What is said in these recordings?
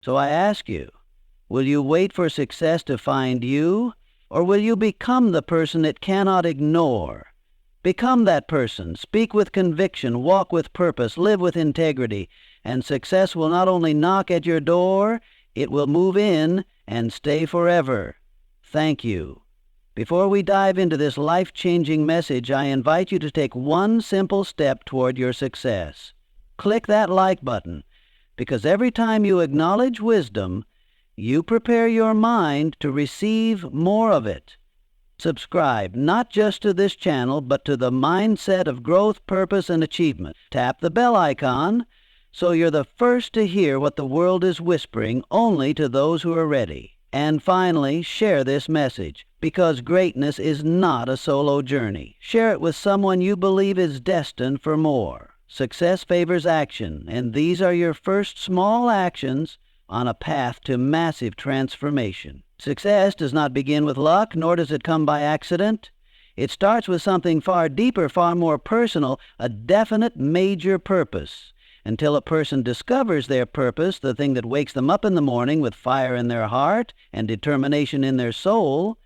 So I ask you, will you wait for success to find you, or will you become the person it cannot ignore? Become that person. Speak with conviction, walk with purpose, live with integrity, and success will not only knock at your door, it will move in and stay forever. Thank you. Before we dive into this life-changing message, I invite you to take one simple step toward your success. Click that like button, because every time you acknowledge wisdom, you prepare your mind to receive more of it. Subscribe not just to this channel, but to the mindset of growth, purpose, and achievement. Tap the bell icon so you're the first to hear what the world is whispering only to those who are ready. And finally, share this message, because greatness is not a solo journey. Share it with someone you believe is destined for more. Success favors action, and these are your first small actions on a path to massive transformation. Success does not begin with luck, nor does it come by accident. It starts with something far deeper, far more personal, a definite major purpose. Until a person discovers their purpose, the thing that wakes them up in the morning with fire in their heart and determination in their soul,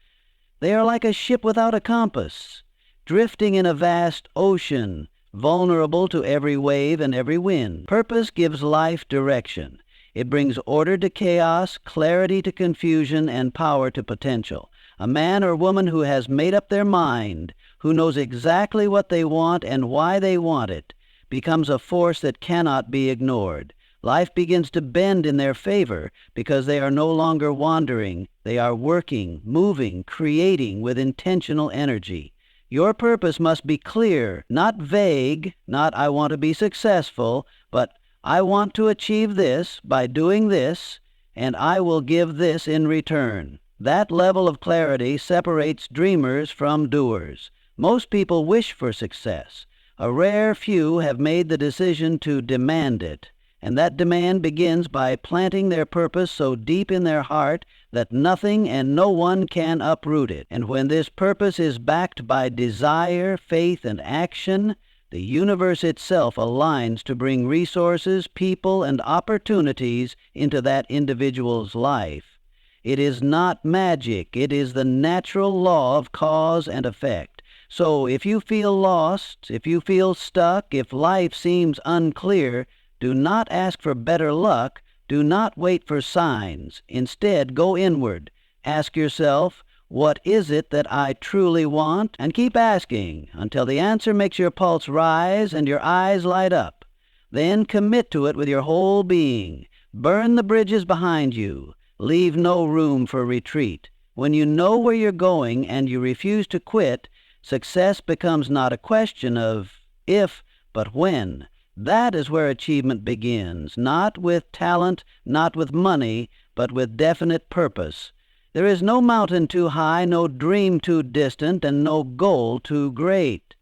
they are like a ship without a compass, drifting in a vast ocean, vulnerable to every wave and every wind. Purpose gives life direction. It brings order to chaos, clarity to confusion, and power to potential. A man or woman who has made up their mind, who knows exactly what they want and why they want it, becomes a force that cannot be ignored. Life begins to bend in their favor because they are no longer wandering. They are working, moving, creating with intentional energy. Your purpose must be clear, not vague, not "I want to be successful," but "I want to achieve this by doing this, and I will give this in return." That level of clarity separates dreamers from doers. Most people wish for success. A rare few have made the decision to demand it, and that demand begins by planting their purpose so deep in their heart that nothing and no one can uproot it. And when this purpose is backed by desire, faith, and action, the universe itself aligns to bring resources, people, and opportunities into that individual's life. It is not magic. It is the natural law of cause and effect. So if you feel lost, if you feel stuck, if life seems unclear, do not ask for better luck. Do not wait for signs. Instead, go inward. Ask yourself, what is it that I truly want? And keep asking until the answer makes your pulse rise and your eyes light up. Then commit to it with your whole being. Burn the bridges behind you. Leave no room for retreat. When you know where you're going and you refuse to quit, success becomes not a question of if, but when. That is where achievement begins, not with talent, not with money, but with definite purpose. There is no mountain too high, no dream too distant, and no goal too great,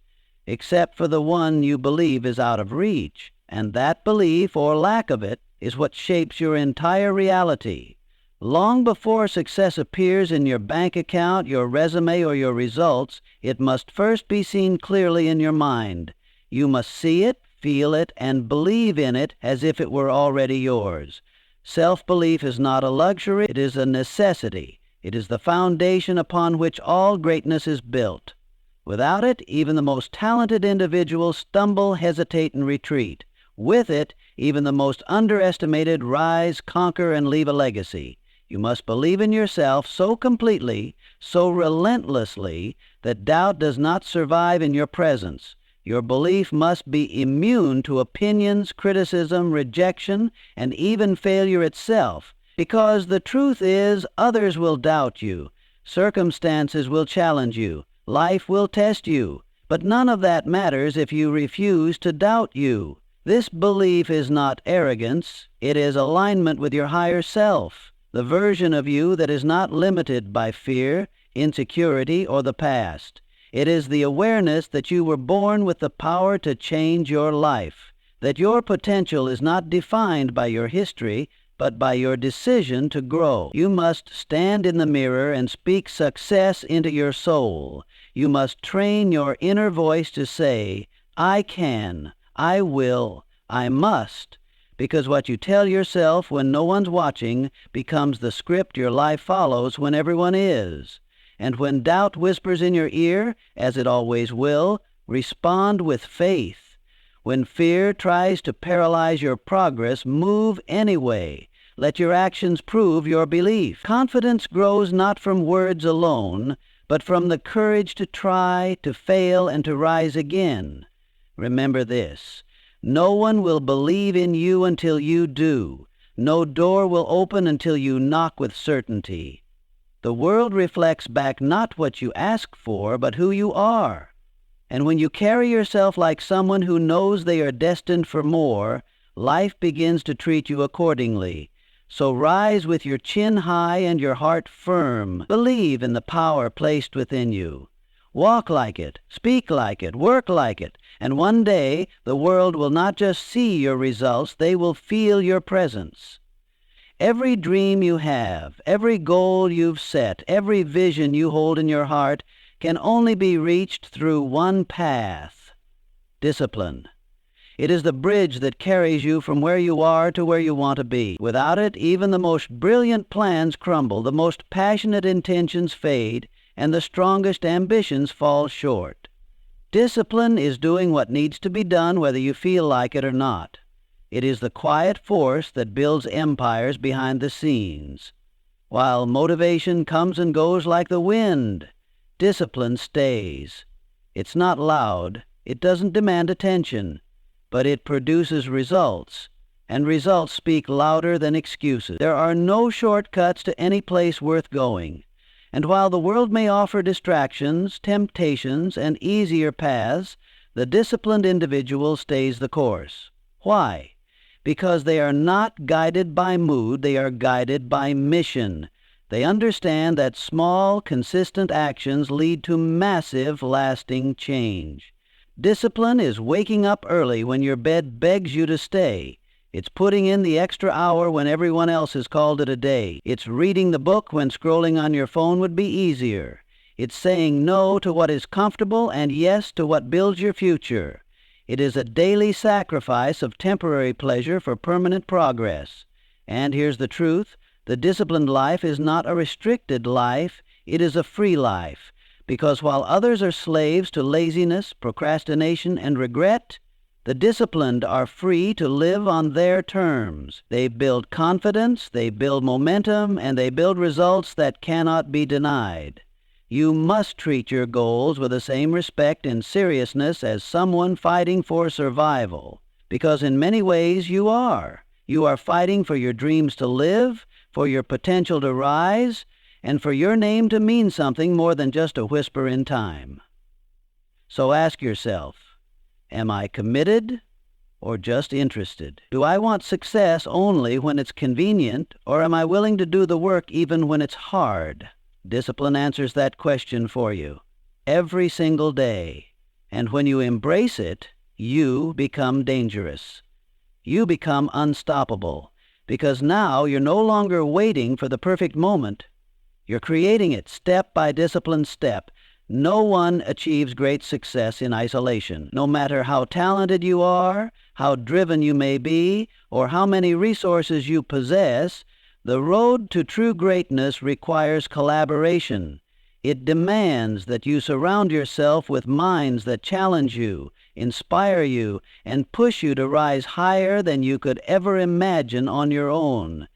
except for the one you believe is out of reach. And that belief, or lack of it, is what shapes your entire reality. Long before success appears in your bank account, your resume, or your results, it must first be seen clearly in your mind. You must see it, feel it, and believe in it as if it were already yours. Self-belief is not a luxury, it is a necessity. It is the foundation upon which all greatness is built. Without it, even the most talented individuals stumble, hesitate, and retreat. With it, even the most underestimated rise, conquer, and leave a legacy. You must believe in yourself so completely, so relentlessly, that doubt does not survive in your presence. Your belief must be immune to opinions, criticism, rejection, and even failure itself. Because the truth is, others will doubt you. Circumstances will challenge you. Life will test you. But none of that matters if you refuse to doubt you. This belief is not arrogance. It is alignment with your higher self. The version of you that is not limited by fear, insecurity, or the past. It is the awareness that you were born with the power to change your life, that your potential is not defined by your history, but by your decision to grow. You must stand in the mirror and speak success into your soul. You must train your inner voice to say, I can, I will, I must. because what you tell yourself when no one's watching becomes the script your life follows when everyone is. And when doubt whispers in your ear, as it always will, respond with faith. When fear tries to paralyze your progress, move anyway. Let your actions prove your belief. Confidence grows not from words alone, but from the courage to try, to fail, and to rise again. Remember this: no one will believe in you until you do. No door will open until you knock with certainty. The world reflects back not what you ask for, but who you are. And when you carry yourself like someone who knows they are destined for more, life begins to treat you accordingly. So rise with your chin high and your heart firm. Believe in the power placed within you. Walk like it, speak like it, work like it, and one day the world will not just see your results, they will feel your presence. Every dream you have, every goal you've set, every vision you hold in your heart can only be reached through one path: discipline. It is the bridge that carries you from where you are to where you want to be. Without it, even the most brilliant plans crumble, the most passionate intentions fade, and the strongest ambitions fall short. Discipline is doing what needs to be done whether you feel like it or not. It is the quiet force that builds empires behind the scenes. While motivation comes and goes like the wind, discipline stays. It's not loud, it doesn't demand attention, but it produces results, and results speak louder than excuses. There are no shortcuts to any place worth going. And while the world may offer distractions, temptations, and easier paths, the disciplined individual stays the course. Why? Because they are not guided by mood, they are guided by mission. They understand that small, consistent actions lead to massive, lasting change. Discipline is waking up early when your bed begs you to stay. It's putting in the extra hour when everyone else has called it a day. It's reading the book when scrolling on your phone would be easier. It's saying no to what is comfortable and yes to what builds your future. It is a daily sacrifice of temporary pleasure for permanent progress. And here's the truth: the disciplined life is not a restricted life, it is a free life. Because while others are slaves to laziness, procrastination, and regret, the disciplined are free to live on their terms. They build confidence, they build momentum, and they build results that cannot be denied. You must treat your goals with the same respect and seriousness as someone fighting for survival, because in many ways you are. You are fighting for your dreams to live, for your potential to rise, and for your name to mean something more than just a whisper in time. So ask yourself, am I committed or just interested? Do I want success only when it's convenient, or am I willing to do the work even when it's hard? Discipline answers that question for you every single day. And when you embrace it, you become dangerous. You become unstoppable, because now you're no longer waiting for the perfect moment. You're creating it step by disciplined step. No one achieves great success in isolation. No matter how talented you are, how driven you may be, or how many resources you possess, the road to true greatness requires collaboration. It demands that you surround yourself with minds that challenge you, inspire you, and push you to rise higher than you could ever imagine on your own.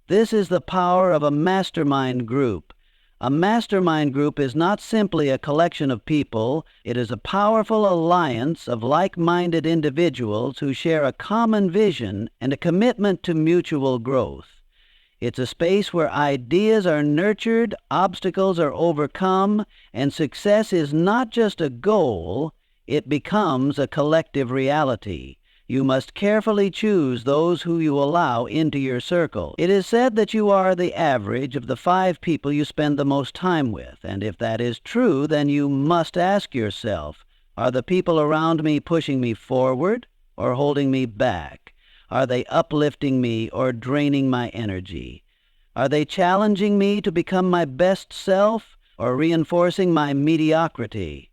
This is the power of a mastermind group. A mastermind group is not simply a collection of people. It is a powerful alliance of like-minded individuals who share a common vision and a commitment to mutual growth. It's a space where ideas are nurtured, obstacles are overcome, and success is not just a goal, it becomes a collective reality. You must carefully choose those who you allow into your circle. It is said that you are the average of the 5 people you spend the most time with, and if that is true, then you must ask yourself, are the people around me pushing me forward or holding me back? Are they uplifting me or draining my energy? Are they challenging me to become my best self or reinforcing my mediocrity?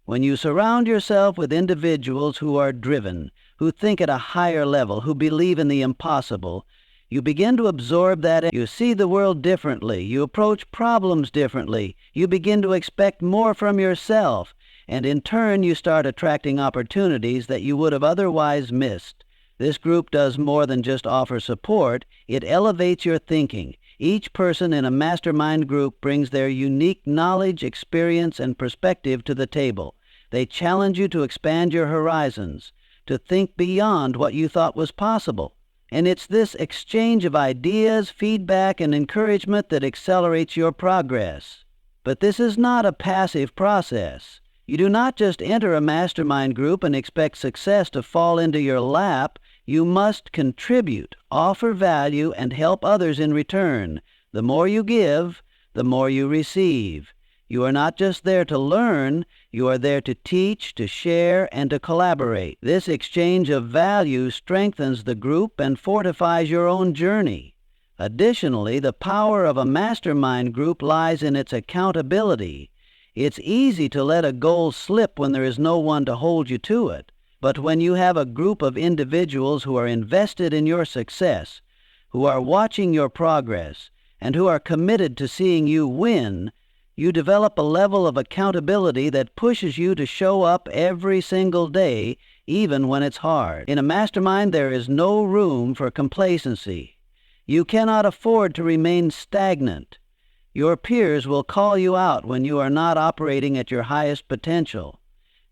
When you surround yourself with individuals who are driven, who think at a higher level, who believe in the impossible. You begin to absorb that. You see the world differently. You approach problems differently. You begin to expect more from yourself. And in turn, you start attracting opportunities that you would have otherwise missed. This group does more than just offer support. It elevates your thinking. Each person in a mastermind group brings their unique knowledge, experience, and perspective to the table. They challenge you to expand your horizons, to think beyond what you thought was possible. And it's this exchange of ideas, feedback, and encouragement that accelerates your progress. But this is not a passive process. You do not just enter a mastermind group and expect success to fall into your lap. You must contribute, offer value, and help others in return. The more you give, the more you receive. You are not just there to learn, you are there to teach, to share, and to collaborate. This exchange of value strengthens the group and fortifies your own journey. Additionally, the power of a mastermind group lies in its accountability. It's easy to let a goal slip when there is no one to hold you to it. But when you have a group of individuals who are invested in your success, who are watching your progress, and who are committed to seeing you win, you develop a level of accountability that pushes you to show up every single day, even when it's hard. In a mastermind, there is no room for complacency. You cannot afford to remain stagnant. Your peers will call you out when you are not operating at your highest potential.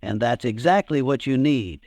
And that's exactly what you need,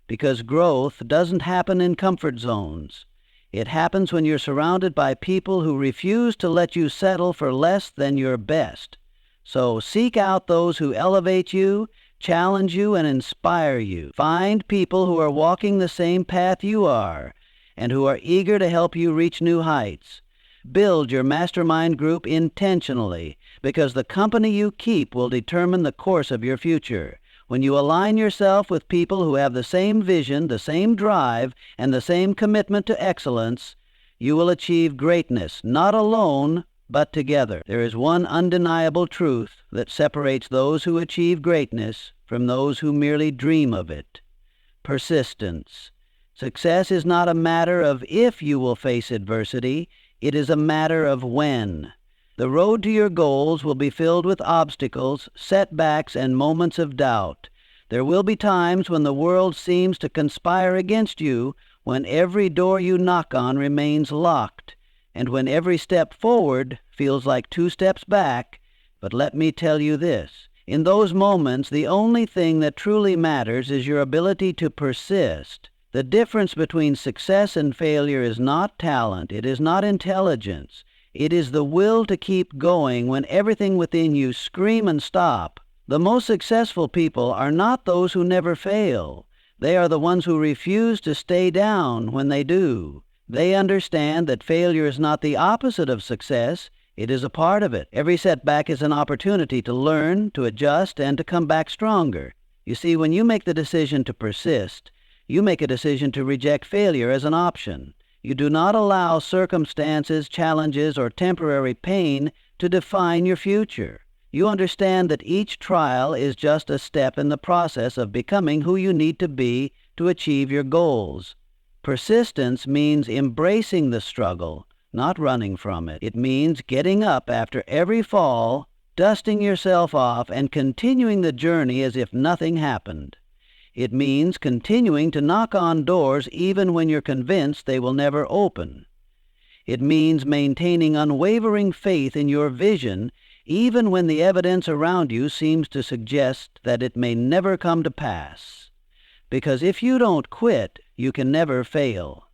because growth doesn't happen in comfort zones. It happens when you're surrounded by people who refuse to let you settle for less than your best. So seek out those who elevate you, challenge you, and inspire you. Find people who are walking the same path you are and who are eager to help you reach new heights. Build your mastermind group intentionally, because the company you keep will determine the course of your future. When you align yourself with people who have the same vision, the same drive, and the same commitment to excellence, you will achieve greatness, not alone, but together. There is one undeniable truth that separates those who achieve greatness from those who merely dream of it: persistence. Success is not a matter of if you will face adversity, it is a matter of when. The road to your goals will be filled with obstacles, setbacks, and moments of doubt. There will be times when the world seems to conspire against you, when every door you knock on remains locked, and when every step forward feels like 2 steps back. But let me tell you this: in those moments, the only thing that truly matters is your ability to persist. The difference between success and failure is not talent, it is not intelligence. It is the will to keep going when everything within you screams and stop. The most successful people are not those who never fail. They are the ones who refuse to stay down when they do. They understand that failure is not the opposite of success. It is a part of it. Every setback is an opportunity to learn, to adjust, and to come back stronger. You see, when you make the decision to persist, you make a decision to reject failure as an option. You do not allow circumstances, challenges, or temporary pain to define your future. You understand that each trial is just a step in the process of becoming who you need to be to achieve your goals. Persistence means embracing the struggle, not running from it. It means getting up after every fall, dusting yourself off, and continuing the journey as if nothing happened. It means continuing to knock on doors even when you're convinced they will never open. It means maintaining unwavering faith in your vision even when the evidence around you seems to suggest that it may never come to pass. Because if you don't quit, you can never fail.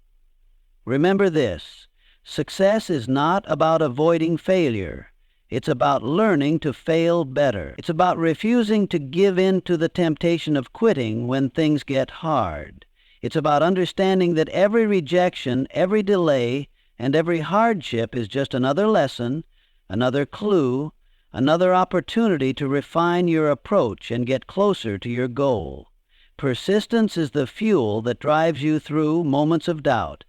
Remember this: success is not about avoiding failure. It's about learning to fail better. It's about refusing to give in to the temptation of quitting when things get hard. It's about understanding that every rejection, every delay, and every hardship is just another lesson, another clue, another opportunity to refine your approach and get closer to your goal. Persistence is the fuel that drives you through moments of doubt.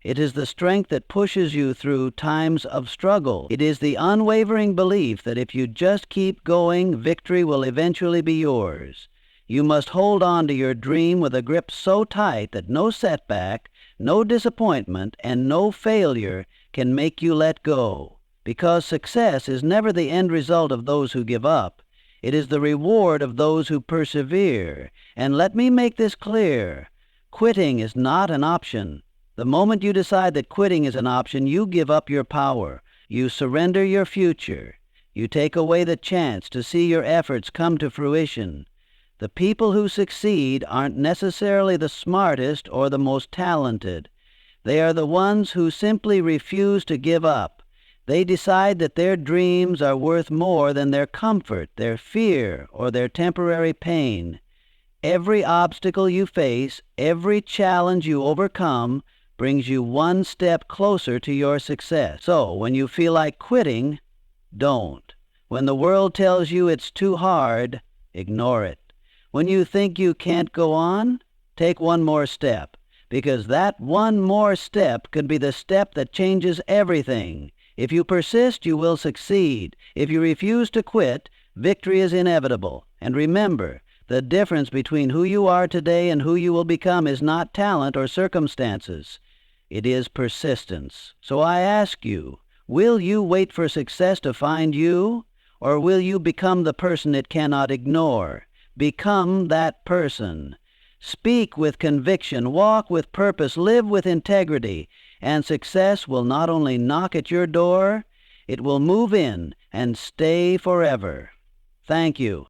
It is the strength that pushes you through times of struggle. It is the unwavering belief that if you just keep going, victory will eventually be yours. You must hold on to your dream with a grip so tight that no setback, no disappointment, and no failure can make you let go. Because success is never the end result of those who give up. It is the reward of those who persevere. And let me make this clear. Quitting is not an option. The moment you decide that quitting is an option, you give up your power. You surrender your future. You take away the chance to see your efforts come to fruition. The people who succeed aren't necessarily the smartest or the most talented. They are the ones who simply refuse to give up. They decide that their dreams are worth more than their comfort, their fear, or their temporary pain. Every obstacle you face, every challenge you overcome, brings you one step closer to your success. So, when you feel like quitting, don't. When the world tells you it's too hard, ignore it. When you think you can't go on, take one more step, because that one more step could be the step that changes everything. If you persist, you will succeed. If you refuse to quit, victory is inevitable. And remember, the difference between who you are today and who you will become is not talent or circumstances. It is persistence. So I ask you, will you wait for success to find you, or will you become the person it cannot ignore? Become that person. Speak with conviction, walk with purpose, live with integrity, and success will not only knock at your door, it will move in and stay forever. Thank you.